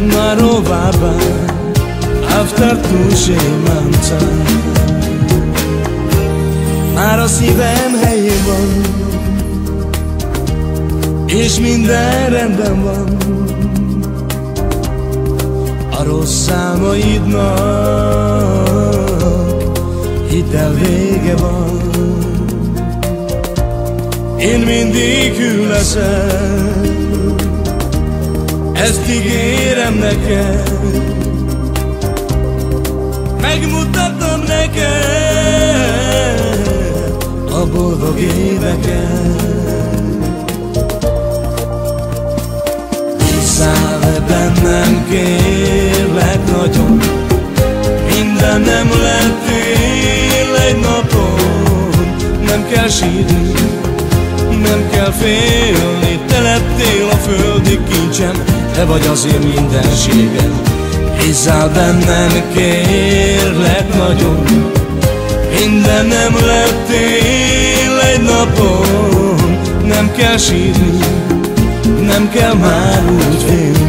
ma rovábbá, after túlsémáncán. Már a szívem helyén van, és minden rendben van. A rossz álmaidnak hitel vége van. Én mindig hű leszek, ezt ígérem neked. Megmutatom neked a boldog éveket. Bízzál bennem, kérlek nagyon, minden nem lettél egy napon. Nem kell sírni, nem kell félni, te lettél a földi kincsem, te vagy az én mindenségem. Bízzál bennem, kérlek nagyon, minden nem lettél egy napon. Nem kell sírni, nem kell már úgy félni.